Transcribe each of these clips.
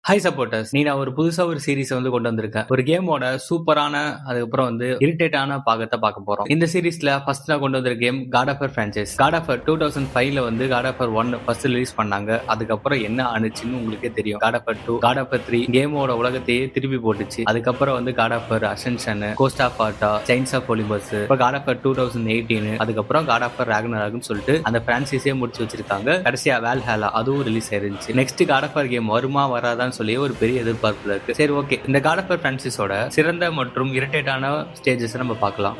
Hi supporters, நான் ஒரு புதுசா ஒரு சீரிஸ் வந்து கொண்டு வந்திருக்கேன். ஒரு கேமோட சூப்பரான அதுக்கப்புறம் வந்து இரிட்டேட்டான பாகத்தை பார்க்க போறோம். இந்த சீரிஸ்ல ஃபர்ஸ்ட் நான் கொண்டு வந்த game God of War franchise. God of War 2005ல வந்து God of War 1 first release பண்ணாங்க. அதுக்கப்புறம் என்ன ஆனிச்சுன்னு உங்களுக்கே தெரியும். God of War 2, God of War 3 கேமோட உலகத்தையே திருப்பி போட்டுச்சு. அதுக்கப்புறம் வந்து God of War Ascension, Ghost of Sparta, Chains of Olympus, இப்போ காட் ஆஃப் வார் 2018, அதுக்கப்புறம் காட் ஆஃப் வார் ராக்னராக்னு சொல்லிட்டு அந்த பிரான்சைஸே முடிச்சு வச்சிருக்காங்க. கடைசியா வால்ஹாலா அதுவும் ரிலீஸ் ஆயிருந்துச்சு. Next God of War game வருமா வராதான்னு சொல்லி ஒரு பெரிய எதிர்பார்ப்புல இருக்கு. சரி, ஓகே, இந்த காட் ஆஃப் வார் பிரான்சைஸோட சிறந்த மற்றும் இரிட்டேட்டான ஸ்டேஜஸ் நம்ம பார்க்கலாம்.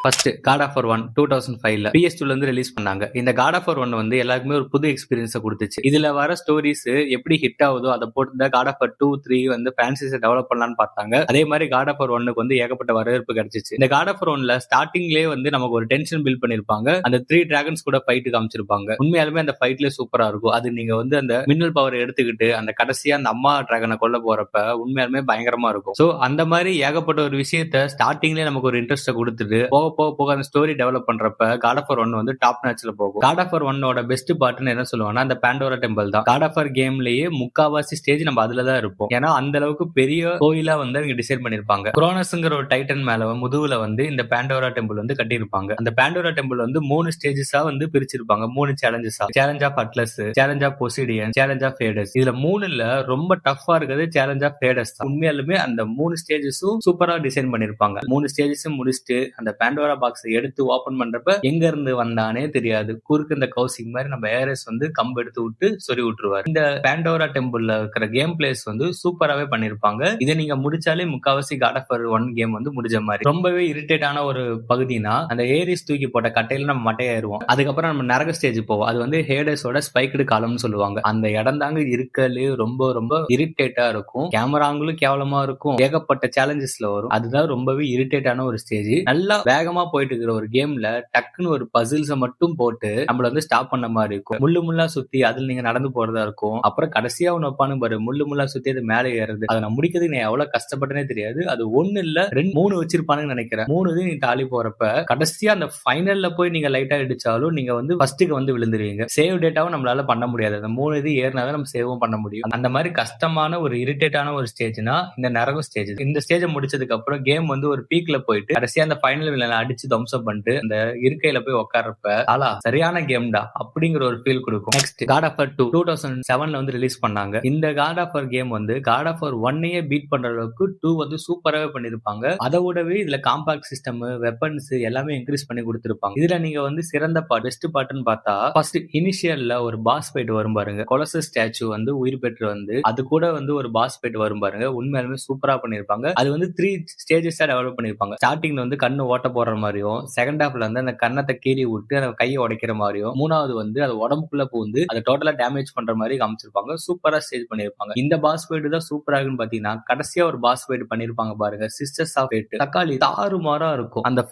ஃபர்ஸ்ட் காட் ஆஃப் வார் 1 2005ல PS2ல இருந்து ரிலீஸ் பண்ணாங்க. இந்த காட் ஆஃப் வார் 1 வந்து எல்லாருக்குமே ஒரு புது எக்ஸ்பீரியன்ஸை கொடுத்துச்சு. இதுல வர ஸ்டோரிஸ் எப்படி ஹிட் ஆகுதோ அதை போட்டு காட் ஆஃப் வார் 2, 3 வந்து பிரான்சைஸை டெவலப் பண்ணலாம்னு பார்த்தாங்க. அதே மாதிரி காட் ஆஃப் வார் 1க்கு வந்து ஏகப்பட்ட வரவேற்பு கிடைச்சிச்சு. இந்த காட் ஆஃப் வார் 1ல ஸ்டார்டிங்லேயே வந்து நமக்கு ஒரு டென்ஷன் பில்ட் பண்ணிருப்பாங்க. அந்த 3 டிராகன்ஸ் கூட ஃபைட் காமிச்சிருப்பாங்க. உண்மையாலுமே அந்த ஃபைட்ல சூப்பரா இருக்கும். அது நீங்க வந்து அந்த மின்னல் பவர் எடுத்துக்கிட்டு அந்த கடைசியா அந்த அம்மா டிராகனை கொல்ல போறப்ப உண்மையாலுமே பயங்கரமா இருக்கும். சோ அந்த மாதிரி ஏகப்பட்ட ஒரு விஷயத்த ஸ்டார்டிங்லேயே நமக்கு ஒரு இன்ட்ரெஸ்ட் கொடுத்துட்டு போக அந்த ஸ்டோரி டெவலப் பண்றப்ப காட் ஆஃப் வார் 1 வந்து டாப் நாட்ச்ல போகும். காட் ஆஃப் வார் 1ஓட பெஸ்ட் பார்ட்னு என்ன சொல்லுவாங்கன்னா அந்த பாண்டோரா டெம்பிள் தான். காட் ஆஃப் வார் கேம்லயே முக்காவாசி ஸ்டேஜ் நம்ம அதுல தான் இருப்போம். ஏன்னா அந்த அளவுக்கு பெரிய கோயிலா வந்து அவங்க டிசைன் பண்ணிருப்பாங்க. குரோனஸ்ங்கிற ஒரு டைட்டன் மேல முதுகுல வந்து இந்த பாண்டோரா டெம்பிள் வந்து கட்டியிருப்பாங்க. அந்த பாண்டோரா டெம்பிள் வந்து 3 ஸ்டேஜஸா வந்து பிரிச்சிருப்பாங்க. 3 சேலஞ்சஸா. Challenge of Atlas, challenge of Poseidon, challenge of Hades. இதுல 3ல ரொம்ப டஃபா இருக்கிறது சேலஞ்ச் ஆஃப் ஹேடஸ் தான். உண்மையாலுமே அந்த 3 ஸ்டேஜஸும் சூப்பரா டிசைன் பண்ணிருப்பாங்க. 3 ஸ்டேஜஸும் முடிச்சுட்டு அந்த பாண்டோரா பாக்ஸ் எடுத்து ஓபன் பண்றப்ப எங்க இருந்து வந்தானே தெரியாது. குறுக்கு இந்த கௌசிக் மாதிரி நம்ம ஏரஸ் வந்து கம்பு எடுத்து விட்டு சொல்லி விட்டுருவாரு. இந்த பாண்டோரா டெம்பிள்ல இருக்கிற கேம் பிளேஸ் வந்து சூப்பராவே பண்ணிருப்பாங்க. இதை நீங்க முடிச்சாலே முக்காவாசி காட் ஆஃப் வார் 1 கேம் வந்து முடிஞ்ச மாதிரி. ரொம்பவே இரிட்டேட்டான ஒரு பகுதினா அந்த ஏரிஸ் தூக்கி போட்ட கட்டையில நம்ம மட்டையாயிருவோம். அதுக்கப்புறம் நம்ம நரக ஸ்டேஜ் போவோம். அது வந்து ஹேடஸோட ஸ்பைக்டு காலம்னு சொல்லுவாங்க. அந்த இடம் தாங்க இருக்கலே ரொம்ப ரொம்ப இரிட்டேட்டா இருக்கும். கேமராங்களும் கேவலமா இருக்கும். ஏகப்பட்ட சேலஞ்சஸ்ல வரும். அதுதான் ரொம்பவே இரிட்டேட்டான ஒரு ஸ்டேஜ். நல்லா வேகமா போயிட்டு இருக்கிற ஒரு கேம்ல டக்குன்னு ஒரு பசில்ஸை மட்டும் போட்டு நம்மள வந்து ஸ்டாப் பண்ண மாதிரி இருக்கும். முள்ளு முள்ளா சுத்தி அதுல நீங்க நடந்து போறதா இருக்கும். அப்புறம் கடைசியா ஒன்னு வைப்பானு பாரு, முள்ளு முள்ளா சுத்தி அது மேலே ஏறுது. அதை நான் முடிக்கிறதுக்கு நான் எவ்வளவு கஷ்டப்பட்டனே தெரியாது. அது 1 இல்ல 2 3 வச்சிருப்பானுன்னு நினைக்கிறேன். 3 நீ தாலி போறப்ப கடைசியா அந்த ஃபைனல்ல போய் நீங்க லைட்டா இடிச்சாலும் நீங்க வந்து ஃபர்ஸ்ட்டுக்கு வந்து விழுந்துருவீங்க. சேவ் டேட்டாவும் நம்மளால பண்ண முடியாது. அந்த 3 இது ஏறினாதான் நம்ம சேவும் பண்ண முடியும். அந்த மாதிரி கஷ்டமான ஒரு இரிட்டேட்டான ஒரு ஸ்டேஜ்னா இந்த நரகம் ஸ்டேஜ். இந்த ஸ்டேஜ் முடிச்சதுக்கு அப்புறம் கேம் வந்து ஒரு பீக்ல போயிட்டு கடைசியா அந்த ஃபைனல் வில்லனை அடிச்சு தம்சப் பண்ணிட்டு அந்த இருக்கையில போய் உட்கார்றப்ப ஆலா சரியான கேம்டா அப்படிங்கிற ஒரு ஃபீல் கொடுக்கும். நெக்ஸ்ட் காட் ஆஃப் வார் 2 2007ல வந்து ரிலீஸ் பண்ணாங்க. இந்த காட் ஆஃப் வார் கேம் வந்து காட் ஆஃப் வார் 1ஐயே பீட் பண்ற அளவுக்கு 2 வந்து சூப்பராகவே பண்ணிருப்பாங்க. அதை விடவே இதுல காம்பாக்ட் சிஸ்டம், வெப்பன்ஸ் எல்லாமே இன்க்ரீஸ் பண்ணி கொடுத்திருப்பாங்க. இதுல நீங்க வந்து சிறந்த பெஸ்ட் பார்ட்னு பார்த்தா ஃபர்ஸ்ட் இனிஷியல்ல ஒரு பாஸ் ஃபைட் வரும் பாருங்க. கொலசஸ் ஸ்டாச்சு வந்து உயிர் பெற்று வந்து அது கூட வந்து ஒரு பாஸ் ஃபைட் வரும் பாருங்க. உண்மையாலுமே சூப்பரா பண்ணிருப்பாங்க. அது வந்து 3 ஸ்டேஜஸா டெவலப் பண்ணிருப்பாங்க. ஸ்டார்டிங்ல வந்து கண்ணு ஓட்ட போடுற மாதிரியும், செகண்ட் ஹாஃப்ல வந்து அந்த கண்ணத்தை கீறி விட்டு அந்த கையை உடைக்கிற மாதிரியும், மூணாவது வந்து அது உடம்புக்குள்ள பூந்து அதை டோட்டலா டேமேஜ் பண்ற மாதிரி காமிச்சிருப்பாங்க. சூப்பரா ஸ்டேஜ் பண்ணிருப்பாங்க. இந்த பாஸ் ஃபைட் தான் சூப்பரா இருக்குன்னு பாத்தீங்கன்னா கடைசியா ஒரு பாஸ் ஃபைட் பண்ணிருப்பாங்க பாருங்க. சிஸ்டர்ஸ் ஆஃப் ஃபேட் தக்காளி தாறுமாறா இருக்கும். அந்த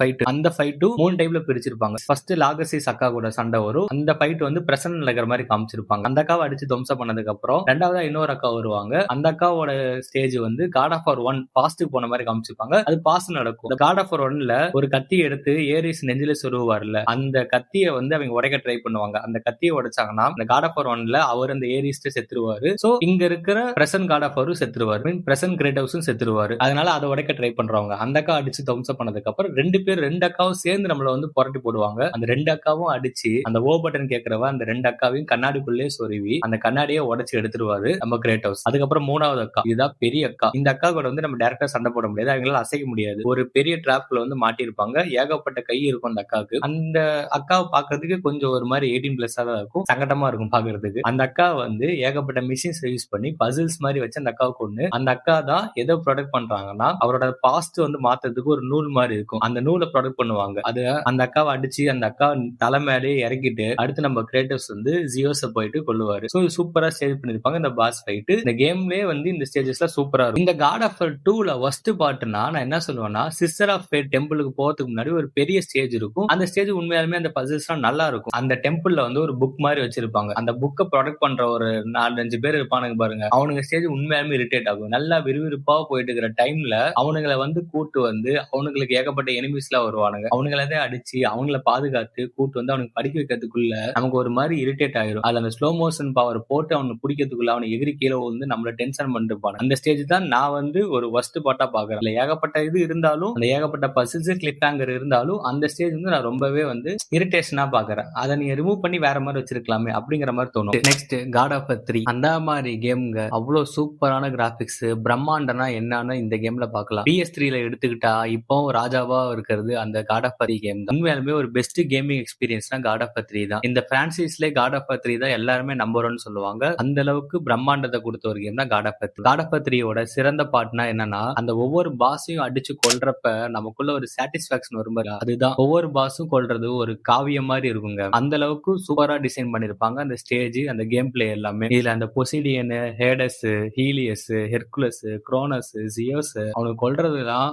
ஃபைட்டும் 3 டைப்ல பிரிச்சிருப்பாங்க. ஃபர்ஸ்ட் லாகசிஸ் அக்கா கூட சண்டை வரும். அந்த ஃபைட் வந்து பிரசன்ட் நடக்கிற மாதிரி காமிச்சிருப்பாங்க. அந்த அக்காவை அடிச்சு துவம்சம் பண்ணதுக்கு அப்புறம் ரெண்டாவதா இன்னொரு அக்கா வருவாங்க. அந்த அக்காவோட ஸ்டேஜ் வந்து காட் ஆஃப் வார் 1 பாஸ்ட்டுக்கு போன மாதிரி காமிச்சிருப்பாங்க. அது பாஸ் நடக்கும். காட் ஆஃப் வார் 1ல ஒரு கத்தி எடுத்து ஏரிஸ் நெஞ்சில சொருவார்ல, அந்த கத்தியை வந்து அவங்க உடைக்க ட்ரை பண்ணுவாங்க. அந்த கத்தியை உடைச்சாங்கன்னா இந்த காட் ஆஃப் வார் 1ல அவர் அந்த ஏரிஸ்ட செத்துருவாரு. சோ இங்க இருக்கிற பிரசன்ட் காட் ஆஃப் வாரும் செத்துருவாரு. பிரசன்ட் கிரேட்டோஸும் செத்துருவாரு. அதனால அதை உடைக்க ட்ரை பண்றவங்க அந்த அக்கா அடிச்சு தம்சம் பண்ணதுக்கு அப்புறம் 2 அக்காவும் சேர்ந்து நம்மள வந்து புரட்டி போடுவாங்க. அந்த 2 அக்காவும் அடிச்சு அந்த ஓ பட்டன் கேட்கிறவ அந்த 2 அக்காவையும் கண்ணாடிக்குள்ளே சொருவி அந்த கண்ணாடியை உடைச்சு எடுத்துருவாரு நம்ம கிரேட்டோஸ். அதுக்கப்புறம் 3வது அக்கா, இதுதான் பெரிய அக்கா. இந்த அக்கா கூட வந்து நம்ம டைரக்டா சண்டை போட முடியாது. அவங்களால அசைக்க முடியாது. ஒரு பெரிய டிராப்ல வந்து மாட்டிருப்பாங்க. ஏகப்பட்ட கை இருக்கும் அந்த அக்காவுக்கு. அந்த அக்காவை பாக்குறதுக்கு கொஞ்சம் ஒரு மாதிரி 18+ தான் இருக்கும். சங்கடமா இருக்கும் பாக்குறதுக்கு. அந்த அக்கா வந்து ஏகப்பட்ட மிஷின்ஸ் யூஸ் பண்ணி பசில்ஸ் மாதிரி வச்சு அந்த அக்காவுக்கு ஒண்ணு. அந்த அக்கா தான் எதை ப்ரொடக்ட் பண்றாங்கன்னா அவரோட பாஸ்ட் வந்து மாத்துறதுக்கு ஒரு நூல் மாதிரி இருக்கும். அந்த நூலை ப்ரொடக்ட் பண்ணுவாங்க. அது அந்த அக்காவை அடிச்சு அந்த அக்கா தலை மேலேயே இறக்கிட்டு அடுத்து நம்ம கிரேட்டோஸ் வந்து ஜியோஸ போயிட்டு கொள்ளுவாரு. சோ சூப்பரா ஸ்டேஜ் பண்ணிருப்பாங்க இந்த பாஸ் ஃபைட். இந்த கேம்லயே வந்து இந்த ஸ்டேஜஸ்ல சூப்பரா இருக்கும். இந்த காட் ஆஃப் வார் 2ல வர்ஸ்ட் பார்ட்னா நான் என்ன சொல்லுவேன்னா சிஸ்டர் ஆஃப் ஃபேட் டெம்பிளுக்கு போறதுக்கு போறதுக்கு முன்னாடி ஒரு பெரிய ஸ்டேஜ் இருக்கும். அந்த ஸ்டேஜ் உண்மையாலுமே அந்த பசில்ஸ்லாம் நல்லா இருக்கும். அந்த டெம்பிள்ல வந்து ஒரு புக் மாதிரி வச்சிருப்பாங்க. அந்த புக்க ப்ரொடெக்ட் பண்ற ஒரு 4, 5 பேர் இருப்பானுங்க பாருங்க. அவனுங்க ஸ்டேஜ் உண்மையாலுமே இரிட்டேட் ஆகும். நல்லா விறுவிறுப்பா போயிட்டு இருக்கிற டைம்ல அவனுங்கள வந்து கூட்டு வந்து அவனுங்களுக்கு ஏகப்பட்ட எனிமீஸ்லாம் வருவானுங்க. அவனுங்கள அடிச்சு அவங்கள பாதுகாத்து கூட்டு வந்து அவனுக்கு படிக்க வைக்கிறதுக்குள்ள நமக்கு ஒரு மாதிரி இரிட்டேட் ஆயிரும். அதுல அந்த ஸ்லோ மோஷன் பவர் போட்டு அவனை பிடிக்கிறதுக்குள்ள அவனை எகிரி கீழே வந்து நம்மள டென்ஷன் பண்ணிட்டு இருப்பான். அந்த ஸ்டேஜ் தான் நான் வந்து ஒரு வொர்ஸ்ட் பார்ட்டா பாக்குறேன். அதுல ஏகப்பட்ட இது இருந்தாலும், அந்த ஏகப்பட்ட பசில்ஸ் கிளிப் ஹேங்கர் இருந்தாலும் அந்த ஸ்டேஜ் வந்து நான் ரொம்பவே வந்து இரிட்டேஷனா பாக்குறேன். அதை நீங்க ரிமூவ் பண்ணி வேற மாதிரி வச்சிருக்கலாமே அப்படிங்கிற மாதிரி தோணும். நெக்ஸ்ட் காட் ஆஃப் வார் 3 அந்த மாதிரி கேம்ங்க. அவ்வளவு சூப்பரான கிராபிக்ஸ், பிரம்மாண்டம்னா என்னன்னு இந்த கேம்ல பார்க்கலாம். PS3ல எடுத்துக்கிட்டா இப்போ ராஜாவா இருக்கிறது அந்த காட் ஆஃப் வார் கேம் தான். உண்மையாலுமே ஒரு best gaming எக்ஸ்பீரியன்ஸ்னா God of War 3 தான். இந்த பிரான்சைஸ்ல காட் ஆஃப் வார் 3 தான் எல்லாருமே நம்பர் 1 சொல்லுவாங்க. அந்த அளவுக்கு பிரம்மாண்டத்தை கொடுத்த ஒரு கேம் தான் God of War 3. God of War 3யோட சிறந்த பார்ட்னா என்னன்னா, அந்த ஒவ்வொரு பாஸையும் அடிச்சு கொல்றப்ப நமக்குள்ள ஒரு சாட்டிஸ்பாக்சன் வரும். அதுதான் ஒவ்வொரு பாஸும் கொல்றது ஒரு காவியம் மாதிரி இருக்குங்க. அந்த அளவுக்கு சூப்பரா டிசைன் பண்ணிருப்பாங்க அந்த ஸ்டேஜ், அந்த கேம் பிளே எல்லாமே. இதுல அந்த பொசிடியன், ஹேடஸ், ஹீலியஸ், ஹெர்குலஸ், குரோனஸ், ஜியோஸ் அவனுக்கு கொல்றதுலாம்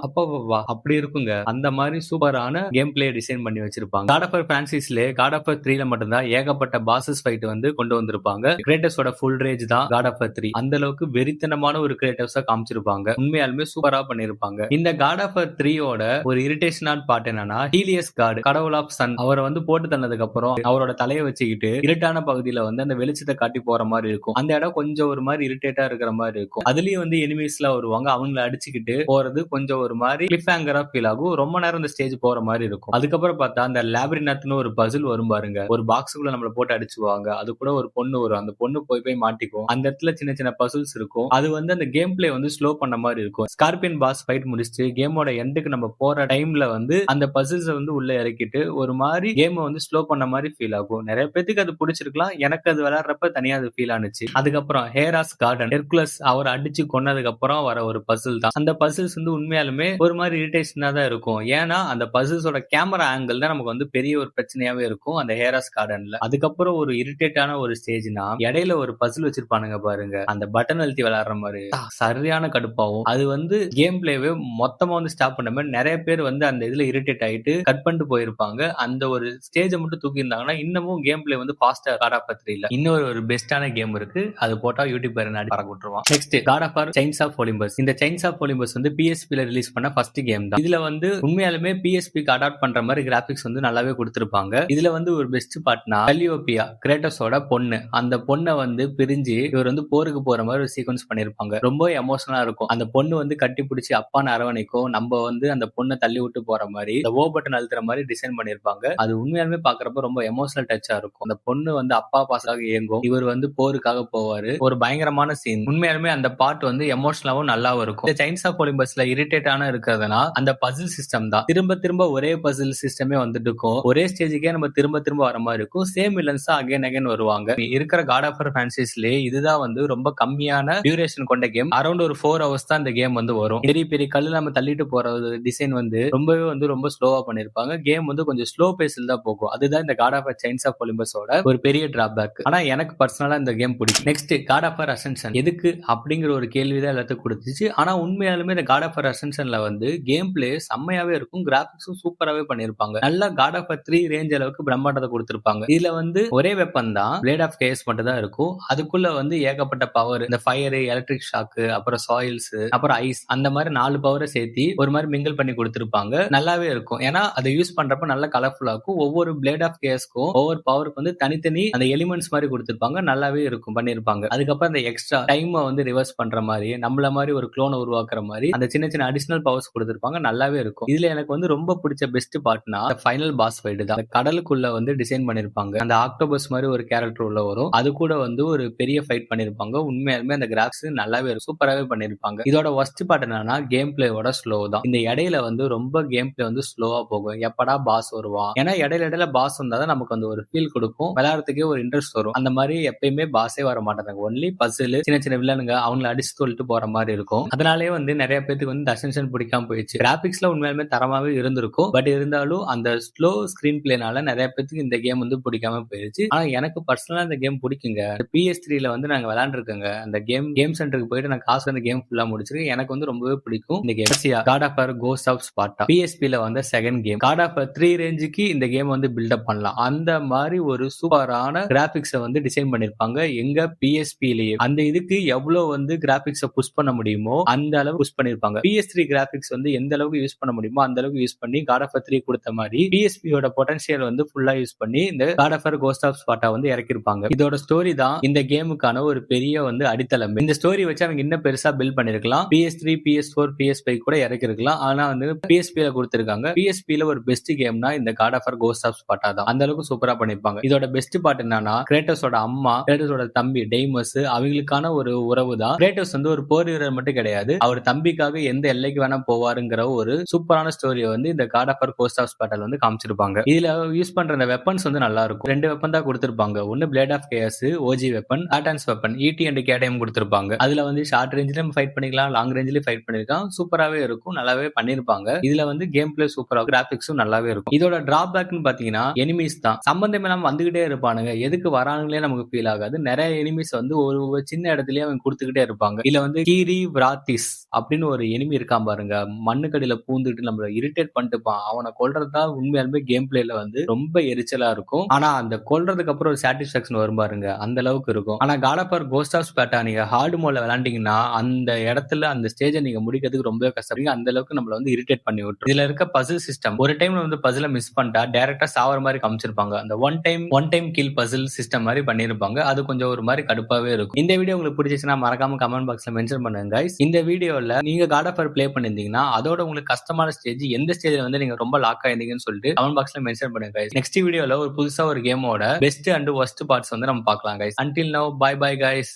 அப்படி இருக்குங்க. அந்த மாதிரி சூப்பரான கேம் பிளே டிசைன் பண்ணி வச்சிருப்பாங்க. காட் ஆஃப் வார் பிரான்சைஸ்ல காட் ஆஃப் வார் 3ல மட்டும்தான் ஏகப்பட்ட பாசஸ் ஃபைட் வந்து கொண்டு வந்திருப்பாங்க. கிரேட்டஸோட ஃபுல் ரேஜ் தான் காட் ஆஃப் வார் 3. அந்த அளவுக்கு வெறித்தனமான ஒரு கிரேட்டஸா காமிச்சிருப்பாங்க. உண்மையாலுமே சூப்பரா பண்ணிருப்பாங்க. இந்த காட் ஆஃப் வார் 3யோட ஒரு இரிட்டேஷனான பார்ட் என்னன்னா, ஹீலியஸ் காட், கடவுள் ஆஃப் சன், அவரை வந்து போட்டு தந்ததுக்கு அப்புறம் அவரோட தலையை வச்சுக்கிட்டு இருட்டான பகுதியில வந்து அந்த வெளிச்சத்தை காட்டி போற மாதிரி இருக்கும். அந்த இடம் கொஞ்சம் ஒரு மாதிரி இரிட்டேட்டா இருக்கிற மாதிரி இருக்கும். அதுலயும் வந்து எனிமீஸ் எல்லாம் வருவாங்க. அவங்கள அடிச்சுக்கிட்டு போறது கொஞ்சம் ஒரு மாதிரி கிளிஃப் ஹேங்கரா ஃபீல் ஆகும். ரொம்ப நேரம் இந்த ஸ்டேஜ் போற மாதிரி இருக்கும். அதுக்கப்புறம் பார்த்தா அந்த லேபிரினத்னு ஒரு பசில் வரும் பாருங்க. ஒரு பாக்ஸுக்குள்ள நம்மள போட்டு அடிச்சுவாங்க. அது கூட ஒரு பொண்ணு வரும். அந்த பொண்ணு போய் மாட்டிக்கும். அந்த இடத்துல சின்ன சின்ன பசில்ஸ் இருக்கும். அது வந்து அந்த கேம் பிளே வந்து ஸ்லோ பண்ண மாதிரி இருக்கும். ஸ்கார்பியன் பாஸ் ஃபைட் முடிச்சுட்டு கேமோட எண்டுக்கு நம்ம போற டைம்ல வந்து அந்த பசில்ஸ் வந்து உள்ள இறக்கிட்டு ஒரு மாதிரி கேம் வந்து ஸ்லோ பண்ண மாதிரி ஃபீல் ஆகும். நிறைய பேருக்கு அது பிடிச்சிருக்கலாம். எனக்கு அது விளையாடுறப்ப தனியா அது ஃபீல் ஆனிச்சு. அதுக்கப்புறம் ஹேராஸ் கார்டன், ஹெர்குலஸ் அவரை அடிச்சு கொன்னதுக்கு அப்புறம் வர ஒரு பசில் தான். அந்த பசில்ஸ் வந்து உண்மையாலுமே ஒரு மாதிரி இரிட்டேஷனா தான் இருக்கும். ஏன்னா அந்த பசில்ஸோட கேமரா ஆங்கிள் தான் நமக்கு வந்து பெரிய ஒரு பிரச்சனையாவே இருக்கும் அந்த ஹேராஸ் கார்டன்ல. அதுக்கப்புறம் ஒரு இரிட்டேட்டான ஒரு ஸ்டேஜ்னா இடையில ஒரு பசில் வச்சிருப்பானுங்க பாருங்க. அந்த பட்டன் அழுத்தி விளையாடுற மாதிரி சரியான கடுப்பாவும். அது வந்து கேம் பிளேவே மொத்தமா வந்து ஸ்டாப் பண்ண மாதிரி நிறைய பேர் வந்து அந்த இதுல இரிட்டேட் ஆயிட்டு கட் பண்ணிட்டு போயிருப்பாங்க. அந்த ஒரு ஸ்டேஜை மட்டும் தூக்கி இருந்தாங்கன்னா இன்னமும் கேம் பிளே வந்து ஃபாஸ்டா காட் ஆஃப் வார் 3ல இன்னொரு ஒரு பெஸ்டான கேம் இருக்கு. அது போட்டா யூடியூப் பறக்க விட்டுருவான். Next God of War Chains of Olympus. இந்த செயின்ஸ் ஆஃப் ஒலிம்பஸ் வந்து PSPல ரிலீஸ் பண்ண ஃபர்ஸ்ட் கேம் தான். இதுல வந்து உண்மையாலுமே PSPக்கு அடாப்ட் பண்ற மாதிரி கிராபிக்ஸ் வந்து நல்லாவே கொடுத்திருப்பாங்க. இதுல வந்து ஒரு பெஸ்ட் பார்ட்னா கல்லியோபியா, கிரேட்டஸோட பொண்ணு. அந்த பொண்ணை வந்து பிரிஞ்சு இவர் வந்து போருக்கு போற மாதிரி ஒரு சீக்வன்ஸ் பண்ணிருப்பாங்க. ரொம்ப எமோஷனலா இருக்கும். அந்த பொண்ணு வந்து கட்டி பிடிச்சி அப்பான்னு அரவணைக்கும். நம்ம வந்து அந்த பொண்ணை தள்ளி விட்டு போற மாதிரி இந்த ஓ பட்டன் அழுத்துற மாதிரி டிசைன் பண்ணிருப்பாங்க. அது உண்மையாலுமே பாக்குறப்ப ரொம்ப எமோஷனல் டச்சா இருக்கும். அந்த பொண்ணு வந்து அப்பா பாசக்காக இயங்கும். இவர் வந்து போருக்காக போவாரு. ஒரு பயங்கரமான சீன். உண்மையாலுமே அந்த பார்ட் வந்து எமோஷனலாவும் நல்லாவும் இருக்கும். இந்த செயின்ஸ் ஆஃப் ஒலிம்பஸ்ல இரிட்டேட்டான இருக்கிறதுனா அந்த பசில் சிஸ்டம் தான். திரும்ப திரும்ப ஒரே பசில் சிஸ்டமே வந்துட்டு இருக்கும். ஒரே ஸ்டேஜுக்கே நம்ம திரும்ப திரும்ப வர மாதிரி இருக்கும். சேம் வில்லன்ஸ் அகைன் அகைன் வருவாங்க. இருக்கிற காட் ஆஃப் வார் பிரான்சைஸ்லயே இதுதான் வந்து ரொம்ப கம்மியான டியூரேஷன் கொண்ட கேம். அரௌண்ட் ஒரு 4 hours தான் இந்த கேம் வந்து வரும். பெரிய பெரிய கல்லு நம்ம தள்ளிட்டு போற டிசைன் வந்து ரொம்பவே வந்து ரொம்ப ஸ்லோவா பண்ணிருப்பாங்க. கேம் வந்து கொஞ்சம் ஸ்லோ பேஸ்ல தான் போகும். அதுதான் இந்த God of War Chains of ஒலிம்பஸோட ஒரு பெரிய டிராபேக். ஆனா எனக்கு பர்சனலா இந்த கேம் பிடிக்கும். Next God of War Ascension எதுக்கு அப்படிங்கிற ஒரு கேள்விதான் எல்லாத்துக்கும் கொடுத்துச்சு. ஆனா உண்மையாலுமே இந்த காட் ஆஃப் வார் அசென்ஷன்ல வந்து கேம் பிளே செம்மையாவே இருக்கும். கிராபிக்ஸும் சூப்பராவே பண்ணிருப்பாங்க. நல்லா காட் ஆஃப் வார் 3 ரேஞ்ச் அளவுக்கு பிரம்மாண்டத்தை கொடுத்திருப்பாங்க. இதுல வந்து ஒரே வெப்பன் தான், பிளேட் ஆஃப் கேஸ் மட்டும் தான் இருக்கும். அதுக்குள்ள வந்து ஏகப்பட்ட பவர், இந்த ஃபயர், எலக்ட்ரிக் ஷாக்கு, அப்புறம் சாயில்ஸ், அப்புறம் ஐஸ், அந்த மாதிரி 4 பவரை சேர்த்து ஒரு மாதிரி மிங்கிள் பண்ணி கொடுத்திருப்பாங்க. நல்லாவே இருக்கும். ஏன்னா அதை யூஸ் பண்றப்ப நல்ல கலர்ஃபுல்லா இருக்கும். ஒவ்வொரு பிளேட் ஆஃப் கேஸ்க்கும் ஒவ்வொரு பவருக்கு வந்து தனித்தனி அந்த எலிமெண்ட்ஸ் மாதிரி கொடுத்திருப்பாங்க. நல்லாவே இருக்கும் பண்ணிருப்பாங்க. அதுக்கப்புறம் அந்த எக்ஸ்ட்ரா டைம் வந்து ரிவர்ஸ் பண்ற மாதிரி, நம்மள மாதிரி ஒரு குளோனை உருவாக்குற மாதிரி அந்த சின்ன சின்ன அடிஷனல் பவர்ஸ் கொடுத்திருப்பாங்க. நல்லாவே இருக்கும். இதுல எனக்கு வந்து ரொம்ப பிடிச்ச பெஸ்ட் பார்ட்னா ஃபைனல் பாஸ் ஃபைட் தான். கடலுக்குள்ள வந்து டிசைன் பண்ணிருப்பாங்க. அந்த ஆக்டோபஸ் மாதிரி ஒரு கேரக்டர் உள்ள வரும். அது கூட வந்து ஒரு பெரிய ஃபைட் பண்ணிருப்பாங்க. உண்மையாலுமே அந்த கிராஃபிக்ஸ் நல்லாவே சூப்பராகவே பண்ணிருப்பாங்க. இதோட ஒர்ஸ்ட் பார்ட் என்னன்னா கேம் பிளேயோட ஸ்லோ தான். இந்த இடையில வந்து ரொம்ப கேம் பிளே வந்து ஸ்லோவா போகும். எப்படா பாஸ் வருவான், ஏன்னா இடையில பாஸ் வந்தாதான் நமக்கு அந்த ஒரு ஃபீல் கொடுக்கும். விளையாடுறதுக்கே ஒரு இன்ட்ரெஸ்ட் வரும். அந்த மாதிரி எப்பயுமே பாஸே வர மாட்டாங்க. ஒன்லி பசில், சின்ன சின்ன வில்லனுங்க, அவங்களை அடிச்சு தொழிட்டு போற மாதிரி இருக்கும். அதனாலே வந்து நிறைய பேருக்கு வந்து அசென்ஷன் பிடிக்காம போயிடுச்சு. கிராபிக்ஸ்ல உண்மையாலுமே தரமாவே இருந்திருக்கும். பட் இருந்தாலும் அந்த ஸ்லோ ஸ்கிரீன் பிளேனால நிறைய பேருக்கு இந்த கேம் வந்து பிடிக்காம போயிடுச்சு. ஆனா எனக்கு பர்சனலா இந்த கேம் பிடிக்குங்க. PS3ல வந்து நாங்க விளையாண்டுருக்கோங்க. அந்த கேம் சென்டருக்கு போயிட்டு நான் காசு அந்த கேம் ஃபுல்லா முடிச்சிருக்கேன். எனக்கு வந்து ரொம்பவே பிடிக்கும் இந்த game. God of War Ghost of Sparta PSP PSPல வந்த செகண்ட் கேம். காட் ஆஃப் 3 ரேஞ்சுக்கு இந்த கேம் வந்து பில்டப் பண்ணலாம். அந்த மாதிரி ஒரு சூப்பரான கிராபிக்ஸை வந்து டிசைன் பண்ணிருப்பாங்க எங்க PSPலயே. அந்த இதுக்கு எவ்வளவு வந்து கிராபிக்ஸை புஷ் பண்ண முடியுமோ அந்த அளவு புஷ் பண்ணிருப்பாங்க. PS3 கிராபிக்ஸ் வந்து எந்த அளவுக்கு யூஸ் பண்ண முடியுமோ அந்த அளவுக்கு யூஸ் பண்ணி காட் ஆஃப் 3 கொடுத்த மாதிரி PSPயோட பொட்டன்ஷியல் வந்து ஃபுல்லா யூஸ் பண்ணி இந்த God of Ghost of Sparta வந்து இறக்கிருப்பாங்க. இதோட ஸ்டோரி தான் இந்த கேமுக்கான ஒரு பெரிய வந்து அடித்தளம். இந்த ஸ்டோரி வச்சு அவங்க இன்னும் பெருசா பில்ட் பண்ணிருக்கலாம். PS3, PS4, PS5 கூட இறக்கிருக்கலாம். ஆனா வந்து PSPல கொடுத்திருக்காங்க. PSPல ஒரு பெஸ்ட் கேம்னா இந்த God of Ghost of Sparta தான். அந்த அளவுக்கு சூப்பரா பண்ணிருப்பாங்க. இதோட பெஸ்ட் பார்ட் என்னன்னா கிரேட்டோஸோட அம்மா, கிரேட்டோஸோட தம்பி டெய்மஸ் அவங்களுக்கான ஒரு உறவு தான். கிரேட்டோஸ் வந்து ஒரு போர் வீரர் மட்டும் கிடையாது. அவர் தம்பிக்காக எந்த எல்லைக்கு வேணா போவாருங்கிற ஒரு சூப்பரான ஸ்டோரியை வந்து இந்த காட் ஆஃப் கோஸ்ட் ஆஃப் ஸ்பார்ட்டால வந்து காமிச்சிருப்பாங்க. இதுல யூஸ் பண்ற அந்த வெப்பன்ஸ் வந்து நல்லா இருக்கும். 2 வெப்பன் தான் கொடுத்திருப்பாங்க. ஒன்னு blade of chaos OG weapon, ஆட்டான்ஸ் வெப்பன் ET and KTM கொடுத்திருப்பாங்க. அதுல வந்து ஷார்ட் ரேஞ்சிலும் ஃபைட் பண்ணிக்கலாம், லாங் ரேஞ்சிலும் ஃபைட் பண்ணிருக்கான். சூப்பராவே இருக்கும், நல்லாவே பண்ணிருப்பாங்க. இதுல வந்து கேம் பிளே சூப்பரா, கிராபிக்ஸும் நல்லாவே இருக்கும். இதோட டிராபேக்னு பாத்தீங்கன்னா எனிமீஸ் தான். சம்பந்தம் இல்லாம வந்துகிட்டே இருப்பானுங்க. எதுக்கு வரானுங்களே நமக்கு ஃபீல் ஆகாது. நிறைய எனிமீஸ் வந்து ஒரு சின்ன இடத்துலயே அவங்க கொடுத்துக்கிட்டே இருப்பாங்க. இதுல வந்து கீரி விராத்திஸ் அப்படின்னு ஒரு எனிமி இருக்கான் பாருங்க, மண்ணுக்கடியில பூந்துட்டு நம்மள இரிட்டேட் பண்ணிட்டுப்பான். அவனை கொல்றதுதான் உண்மையாலுமே கேம் பிளேல வந்து ரொம்ப எரிச்சலா இருக்கும். ஆனா அந்த கொல்றதுக்கு அப்புறம் ஒரு சாட்டிஸ்பாக்சன் வரும் பாருங்க, அந்த அளவுக்கு இருக்கும். ஆனா God of Ghost of Sparta நீங்க ஹார்ட் மோட்ல விளையாண்டீங்கன்னா அந்த இடத்துல அந்த ஸ்டேஜை நீங்க முடிக்கிறதுக்கு ரொம்பவே கஷ்டப்படுங்க. அந்த அளவுக்கு நம்மள வந்து இரிட்டேட் பண்ணி விட்டுரும். இதுல இருக்க பசில் சிஸ்டம், ஒரு டைம்ல வந்து பசில மிஸ் பண்ணிட்டா டைரக்டா சாவற மாதிரி காமிச்சிருப்பாங்க. அந்த one time kill puzzle system மாதிரி பண்ணிருப்பாங்க. அது கொஞ்சம் ஒரு மாதிரி கடுப்பாவே இருக்கும். இந்த வீடியோ உங்களுக்கு பிடிச்சிச்சுன்னா மறக்காம கமெண்ட் பாக்ஸ்ல மென்ஷன் பண்ணுங்க guys. இந்த வீடியோல நீங்க காட் ஆஃப் ப்ளே பண்ணிருந்தீங்கன்னா அதோட உங்களுக்கு கஷ்டமான ஸ்டேஜ் எந்த ஸ்டேஜ்ல வந்து நீங்க ரொம்ப லாக் ஆயிருந்தீங்கன்னு சொல்லிட்டு கமெண்ட் பாக்ஸ்ல மென்ஷன் பண்ணுங்க guys. நெக்ஸ்ட் வீடியோல ஒரு புதுசா ஒரு கேமோட பெஸ்ட் அண்ட் வொர்ஸ்ட் பார்ட்ஸ் வந்து நம்ம பார்க்கலாம் guys. Until now, bye bye guys.